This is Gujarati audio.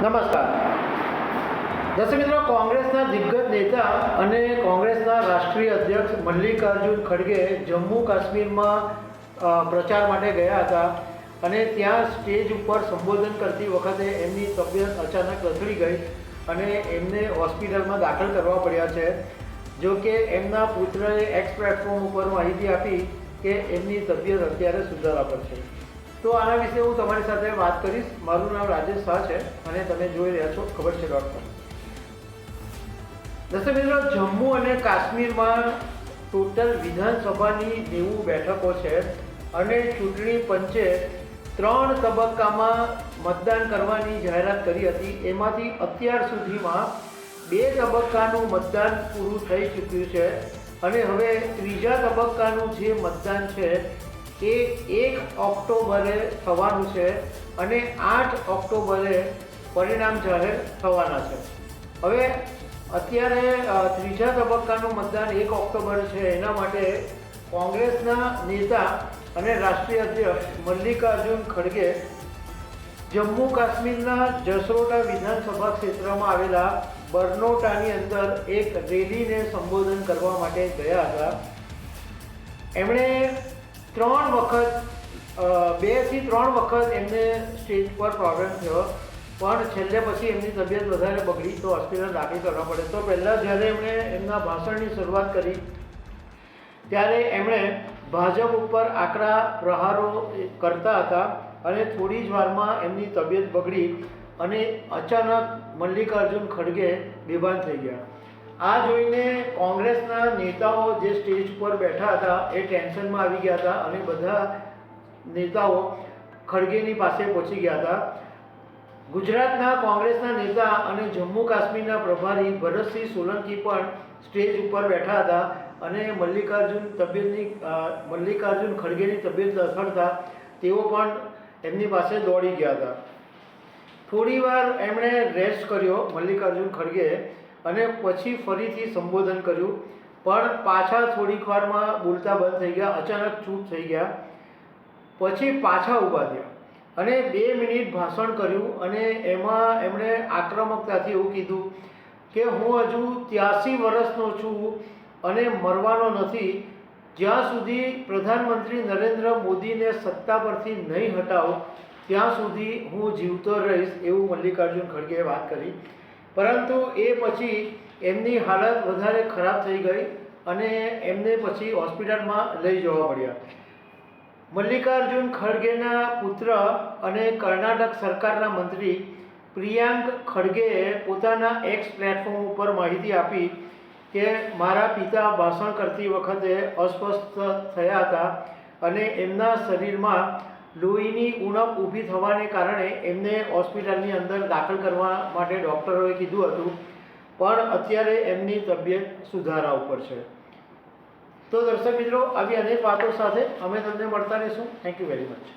નમસ્કાર દર્શક મિત્રો, કોંગ્રેસના દિગ્ગજ નેતા અને કોંગ્રેસના રાષ્ટ્રીય અધ્યક્ષ મલ્લિકાર્જુન ખડગે જમ્મુ કાશ્મીરમાં પ્રચાર માટે ગયા હતા અને ત્યાં સ્ટેજ ઉપર સંબોધન કરતી વખતે એમની તબિયત અચાનક લથડી ગઈ અને એમને હોસ્પિટલમાં દાખલ કરવા પડ્યા છે. જો કે એમના પુત્રએ એક્સ પ્લેટફોર્મ ઉપર માહિતી આપી કે એમની તબિયત અત્યારે સુધારા પર છે. તો આના વિશે હું તમારી સાથે વાત કરીશ. મારું નામ રાજેશ શાહ છે અને તમે જોઈ રહ્યા છો ખબર છે .com. દર્શક મિત્રો, જમ્મુ અને કાશ્મીરમાં ટોટલ વિધાનસભાની 90 બેઠકો છે અને ચૂંટણી પંચે 3 તબક્કામાં મતદાન કરવાની જાહેરાત કરી હતી. એમાંથી અત્યાર સુધીમાં 2 તબક્કાનું મતદાન પૂરું થઈ ચૂક્યું છે અને હવે ત્રીજા તબક્કાનું જે મતદાન છે એ 1 ઓક્ટોબરે થવાનું છે અને 8 ઓક્ટોબરે પરિણામ જાહેર થવાના છે. હવે અત્યારે ત્રીજા તબક્કાનું મતદાન 1 ઓક્ટોબર છે. એના માટે કોંગ્રેસના નેતા અને રાષ્ટ્રીય અધ્યક્ષ મલ્લિકાર્જુન ખડગે જમ્મુ કાશ્મીરના જસરોટા વિધાનસભા ક્ષેત્રમાં આવેલા બરનોટાની અંદર એક રેલીને સંબોધન કરવા માટે ગયા હતા. એમણે 2 થી 3 વખત એમને સ્ટેજ પર પ્રોબ્લેમ થયો, પણ છેલ્લે પછી એમની તબિયત વધારે બગડી તો હોસ્પિટલ દાખલ કરવા પડે. તો પહેલાં જ્યારે એમણે એમના ભાષણની શરૂઆત કરી ત્યારે એમણે ભાજપ ઉપર આકરા પ્રહારો કરતા હતા અને થોડી જ વારમાં એમની તબિયત બગડી અને અચાનક મલ્લિકાર્જુન ખડગે બેભાન થઈ ગયા. આ જોઈને કોંગ્રેસના નેતાઓ જે સ્ટેજ પર બેઠા હતા એ ટેન્શનમાં આવી ગયા હતા અને બધા નેતાઓ ખડગેની પાસે પહોંચી ગયા હતા. ગુજરાતના કોંગ્રેસના નેતા અને જમ્મુ કાશ્મીરના પ્રભારી ભરતસિંહ સોલંકી પણ સ્ટેજ ઉપર બેઠા હતા અને મલ્લિકાર્જુન ખડગેની તબિયત લથડતા તેઓ પણ એમની પાસે દોડી ગયા હતા. થોડીવાર એમણે રેસ્ટ કર્યો મલ્લિકાર્જુન ખડગે અને પછી ફરીથી સંબોધન કર્યું, પણ પાછા થોડીક વારમાં બોલતા બંધ થઈ ગયા, અચાનક ચૂપ થઈ ગયા. પછી પાછા ઊભા થયા અને 2 મિનિટ ભાષણ કર્યું અને એમાં એમણે આક્રમકતાથી એવું કીધું કે હું હજુ 83 વર્ષનો છું અને મરવાનો નથી. જ્યાં સુધી પ્રધાનમંત્રી નરેન્દ્ર મોદીને સત્તા પરથી નહીં હટાવો ત્યાં સુધી હું જીવતો રહીશ, એવું મલ્લિકાર્જુન ખડગેએ વાત કરી. પરંતુ એ પછી એમની હાલત વધારે ખરાબ થઈ ગઈ અને એમને પછી હોસ્પિટલમાં લઈ જવા પડ્યા. મલ્લિકાર્જુન ખડગેના પુત્ર અને કર્ણાટક સરકારના મંત્રી પ્રિયાંક ખડગેએ પોતાના એક્સ પ્લેટફોર્મ ઉપર માહિતી આપી કે મારા પિતા ભાષણ કરતી વખતે અસ્વસ્થ થયા હતા અને એમના શરીરમાં લોહીની ઉણપ ઊભી થવાને કારણે એમને હોસ્પિટલની અંદર દાખલ કરવા માટે ડૉક્ટરોએ કીધું હતું, પણ અત્યારે એમની તબિયત સુધારા ઉપર છે. તો દર્શક મિત્રો, આવી અનેક વાતો સાથે અમે તમને મળતા રહીશું. Thank you very much.